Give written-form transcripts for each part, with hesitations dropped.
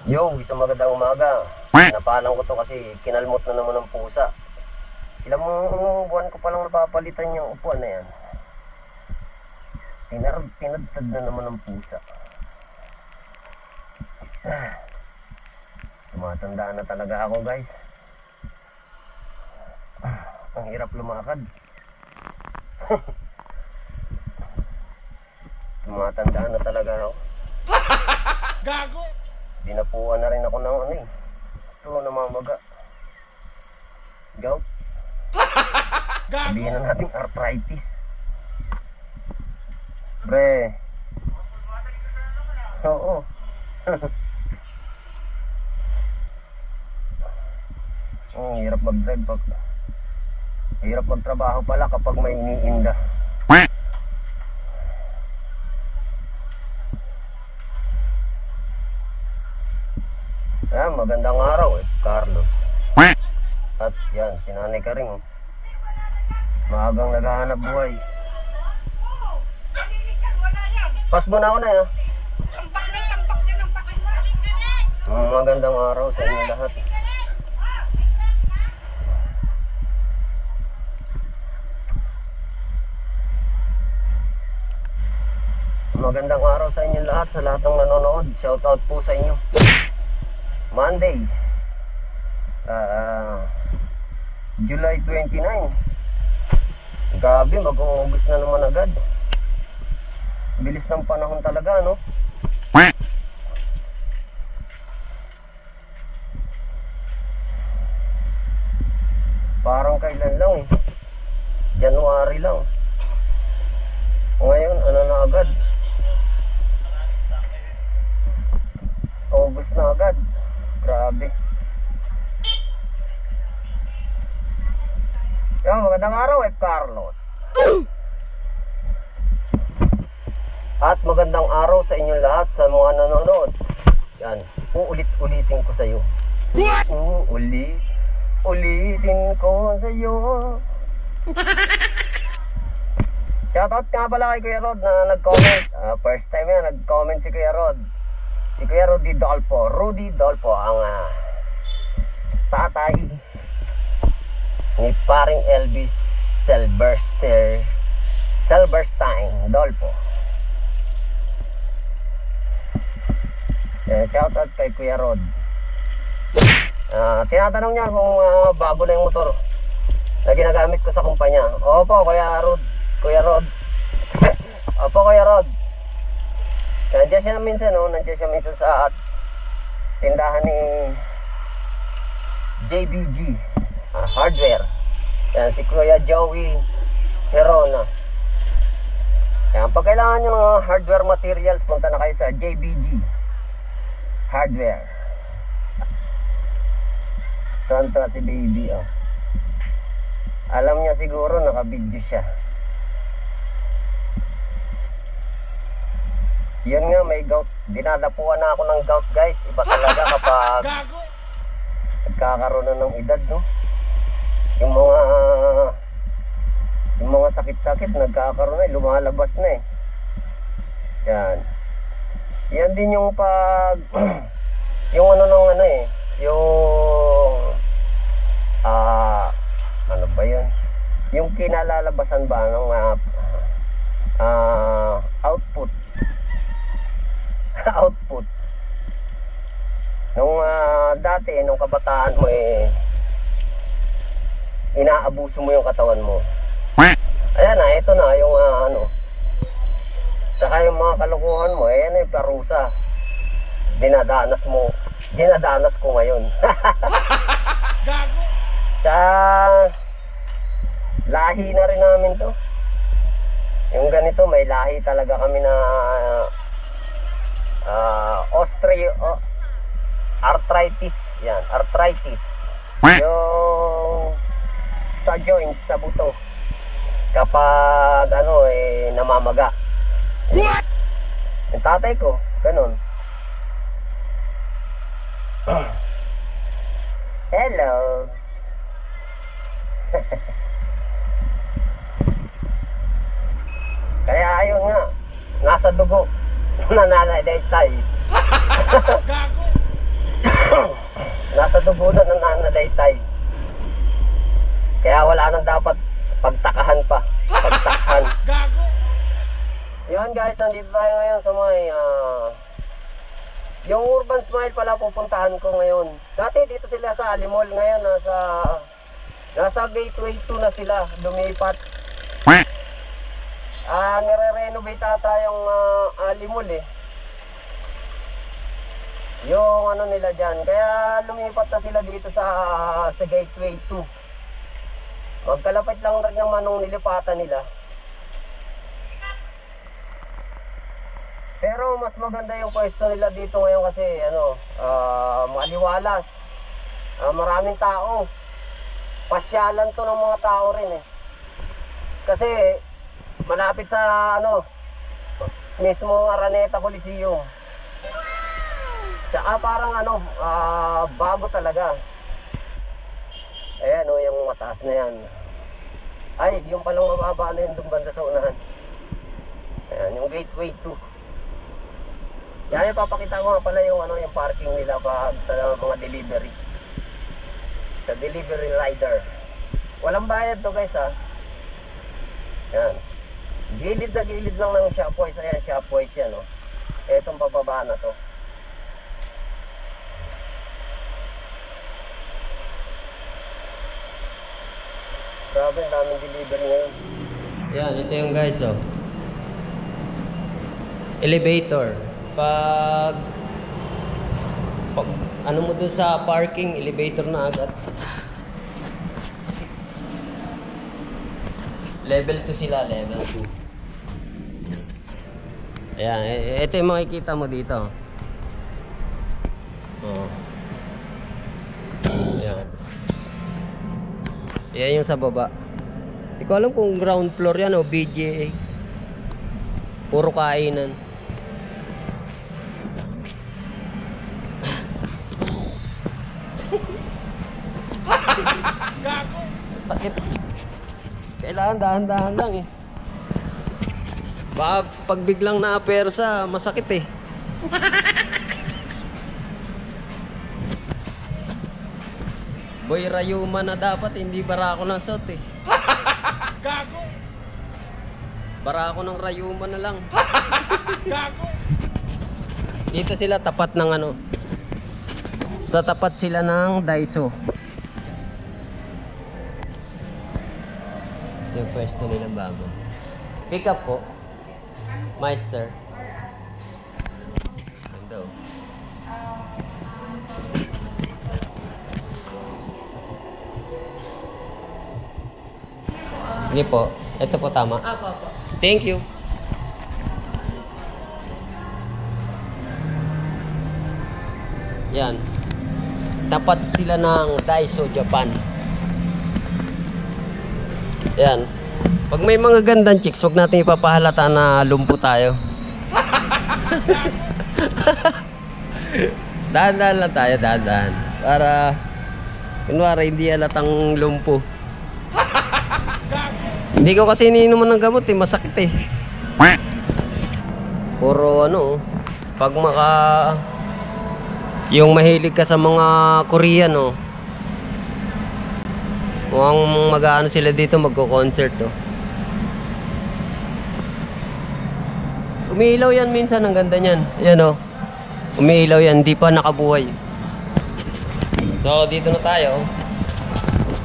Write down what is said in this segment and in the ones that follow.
Yo, isang magandang umaga. Napalang ko to kasi kinalmot na naman ng pusa. Ilang buwan ko palang napapalitan yung upuan na yan. Tinadtad na naman ng pusa. Tumatanda na talaga ako, guys. Ang hirap lumakad. Tumatanda na talaga ako. Gago! Dinapuan na rin ako ng ano eh. Ito, namamaga. Gout. Sabihin na natin arthritis. Bre. Oo. Hirap mag-drive pag... Hirap magtrabaho pala kapag may iniinda. Magandang araw Carlos. At yan, si Nanay Karing. Maagang naghahanap buhay. Pas mo na ako na ya. Magandang araw sa inyo lahat. Magandang araw sa inyo lahat, sa lahat ng nanonood. Shout out po sa inyo. Monday, July 29. Grabe, mag-uubos na naman agad. Bilis ng panahon talaga, no? Parang kailan lang eh. January lang. Ngayon, ano na agad? August na agad. Grabe. Yan, magandang araw Carlos. At magandang araw sa inyong lahat, sa mga nanonood. Yan, uulit-ulitin ko sa iyo. Ulitin ko sa iyo. Shoutout nga pala kay Kuya Rod na nag-comment. First time yan, nag-comment si Kuya Rod. Si Kuya Rudy Dolpo. Rudy Dolpo ang tatay ni paring Elvis Silverstein Dolpo. Shoutout kay Kuya Rod. Tinatanong niya kung bago na yung motor na ginagamit ko sa kumpanya. Opo, Kuya Rod. Opo, Kuya Rod. Nandiyan siya minsan, no? Nandiyan siya minsan sa tindahan ni JBG Hardware. Yan, si Kuya Joey Herona. Yan, pag kailangan nyo ng hardware materials, punta na kayo sa JBG Hardware. Santa si baby, oh. Alam niya siguro, nakabidyo siya. Yun nga, may gout. Dinadapuan na ako ng gout, guys. Iba talaga kapag nagkakaroon na ng edad, no? Yung mga sakit-sakit nagkakaroon na, lumalabas na eh. Yan. Yan din yung pag yung ano ba yun? Yung kinalalabasan ba ng output nung dati nung kabataan mo inaabuso mo yung katawan mo. Ayan na, ito na yung saka yung mga kalokohan mo, ayan parusa. Dinadanas ko ngayon. Sa lahi na rin namin to. Yung ganito, may lahi talaga kami na arthritis. Yan, arthritis. Yung sa joints, sa buto. Kapag namamaga. Yung tatay ko, ganun. Hello. Kaya ayun nga, nasa dugo. Nananay tayo. Gago! nasa dugo na ng nananaytay. Kaya wala nang dapat pagtakahan pa. Pagtakahan. Gago! Yun guys, nandito tayo ngayon sa may yung Urban Smile pala pupuntahan ko ngayon. Dati dito sila sa Alimol, ngayon nasa Gateway 2 na sila, lumipat. Nire-renovate ata yung Alimol eh. Yung ano nila dyan, kaya lumipat na sila dito sa Gateway 2. Magkalapit lang rin yung manong nilipatan nila. Pero mas maganda yung pwesto nila dito ngayon kasi maliwalas. Maraming tao. Pasyalan to ng mga tao rin eh. Kasi malapit sa mismo Araneta Coliseum. Tsaka parang bago talaga. Ayan yung mataas na yan. Ay, yung palang mababa na yun doon banda sa unahan. Ayan, yung Gateway 2. Yan, ipapakita ko nga pala yung yung parking nila pag sa mga delivery. Sa delivery rider. Walang bayad to guys ha. Yan. Gilid na gilid lang ng Shopwise. Ayan, Shopwise yan oh. Etong pababa na to. Grabe, daming delivery ngayon. Yan, ito yung guys oh. Elevator. Pag ano mo dun sa parking, elevator na agad. Level 2 sila, level 2. Ayan, ito yung makikita mo dito. Oh. Ayan. Ayan yung sa baba. Hindi ko alam kung ground floor yan o BGA. Puro kainan. Gago! Sakit. Kailangan dahan-dahan lang eh. Baka pag biglang naapersa, masakit eh. Boy, rayuma na dapat, hindi barako ng suot eh. Gago! Barako ng rayuma na lang. Gago! Dito sila tapat ng sa tapat sila ng Daiso. Ito yung pwesto nilang bago. Pick up po. Meister. Ganda oh. Sige po. Ito po tama. Apo. Thank you. Yan. Tapat sila ng Daiso, Japan. Yan. Pag may mga gandang chicks, wag natin ipapahalata na lumpo tayo. Dahan-dahan lang tayo, dahan-dahan. Para, kunwari, hindi halatang lumpo. Hindi ko kasi iniinuman ng gamot eh, masakit eh. Puro pag yung mahilig ka sa mga Korean mukhang mag-ano sila dito, magko-concert Umiilaw yan minsan, ang ganda niyan. Ayan umiilaw yan, hindi pa nakabuhay. So dito na tayo.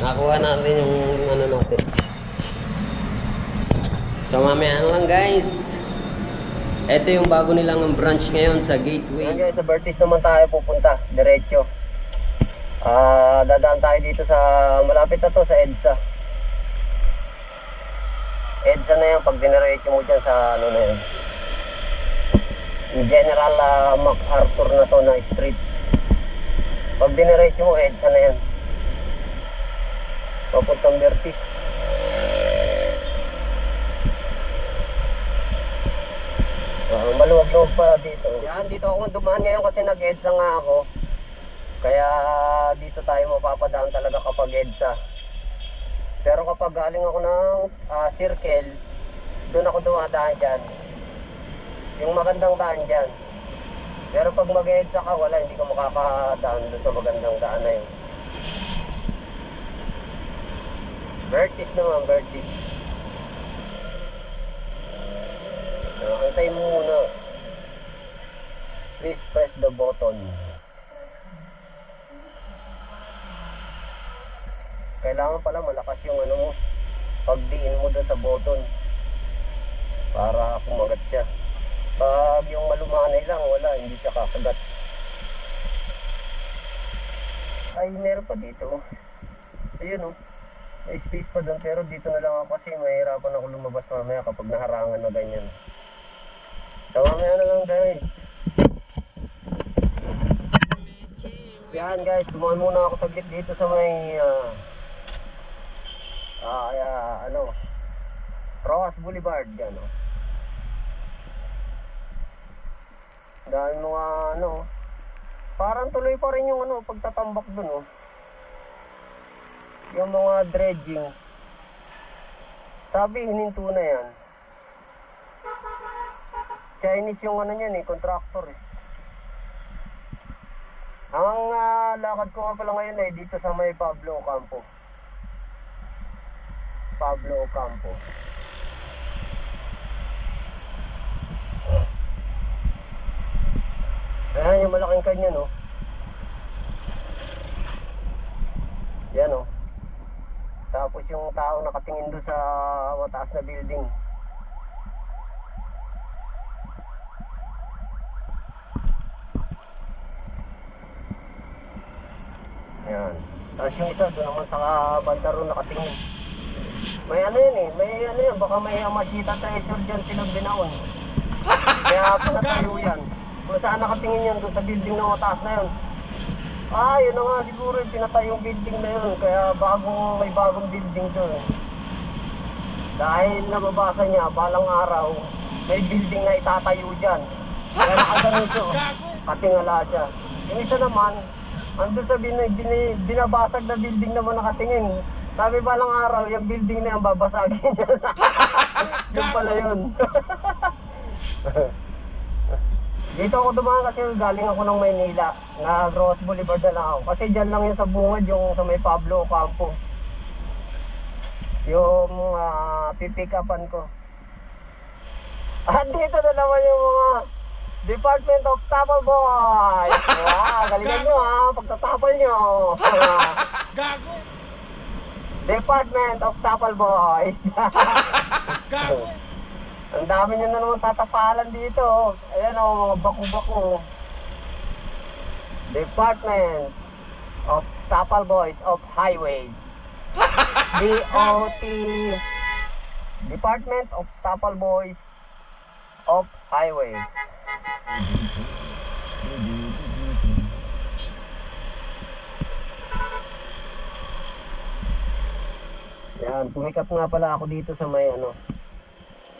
Nakuha natin yung natin. So mamaya lang guys. Ito yung bago nilang branch ngayon sa Gateway. Ayan guys, sa Bertis naman tayo pupunta, diretso. Dadaan tayo dito sa malapit na to sa EDSA. EDSA na yan pag diniretso mo dyan sa na yun. General MacArthur na to na street. Pag diniretso mo, EDSA na yan. Papuntang Bertis. Maluwag-luwag pa dito. Yan, dito ako dumaan ngayon kasi nag-EDSA nga ako. Kaya dito tayo mapapadaan talaga kapag EDSA. Pero kapag galing ako ng circle, doon ako dumadaan dyan. Yung magandang daan dyan. Pero pag mag-EDSA ka, wala, hindi ka makakadaan doon sa magandang daan na yun. Vertis naman, vertis. Antay mo muna. Please press the button. Kailangan pala malakas yung ano mo, pagdiin mo doon sa button para kumagat siya. Pag yung malumanay lang, wala, hindi siya kakagat. Ay, meron pa dito. Ayun oh, may space pa doon, pero dito na lang ako kasi mahirapan ako lumabas mamaya kapag naharangan na ganyan. So mamaya na lang guys. Yan guys, dumaan muna ako saglit dito sa may Rojas Boulevard yan oh. Dahil mga parang tuloy pa rin yung pagtatambak dun oh. Yung mga dredging. Sabi hininto na yan. Chinese yung niyan eh, contractor eh. Ang lakad ko nga pala ngayon ay dito sa may Pablo Ocampo. Pablo Ocampo. Ayan yung malaking kanya no. Yan oh. Tapos yung tao nakatingin doon sa mataas na building. Ayan. Tapos yung isa doon naman sa banda ron nakatingin. May yan eh, may yan, baka may Yamashita treasure dyan silang binaon. Kaya pinatayo yan. Kung saan nakatingin yan doon sa building na mataas na yun. Yun na nga siguro yung pinatay yung building na yun. Kaya may bagong building doon. Dahil nababasa niya, balang araw, may building na itatayo dyan. Kaya nakaganito, katingala siya. Yung isa naman, andun sa binabasag na building naman nakatingin. Sabi balang araw, yung building na yung babasagin niya. Yung pala yun. Dito ako dumaan kasi galing ako ng Maynila. Na Rojas Boulevard na lang ako. Kasi dyan lang yun sa bungad, yung sa may Pablo Ocampo. Yung pipick-upan ko. Dito na naman yung mga Department of Tapal Boys. Wow, galingan nyo pagtatapal nyo. Gago! Department of Tapal Boys. Gago! Ang dami nyo na naman tatapalan dito. Ayan mga baku-baku. Department of Tapal Boys of Highways. DOT. Department of Tapal Boys of Highways. Yan, pumikap nga pala ako dito sa may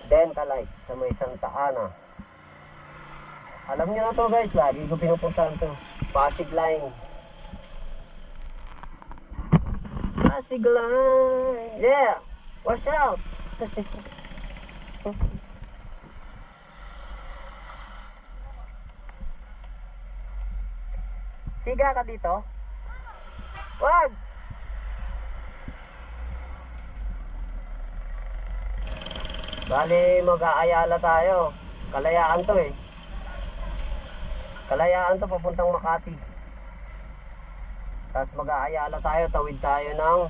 Dentalite sa may Santa Ana. Alam niyo na to guys, lagi ko pinupuntahan to. Pasig Line. Pasig Line. Yeah. Watch out. Siga ka dito? Wag. Bali, mag-aayala tayo. Kalayaan to eh. Kalayaan to papuntang Makati. Tapos mag-aayala tayo, tawid tayo ng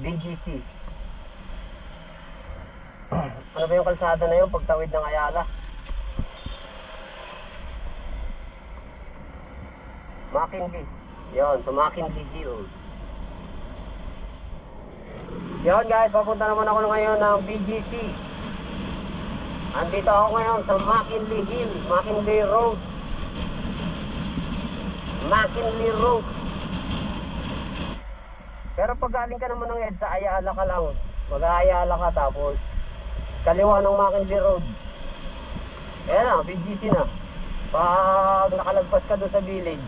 BGC. Ano ba yung kalsada na yun pagtawid ng Ayala? McKinley. Yon, sa McKinley Hill. Yon guys, papunta naman ako ngayon ng BGC. Andito ako ngayon sa McKinley Hill, McKinley Road. McKinley Road. Pero pag galing ka naman ng EDSA, Ayala ka lang. Mag-Ayala ka tapos kaliwa ng McKinley Road. Ayan na, BGC na. Pag nakalagpas ka doon sa village,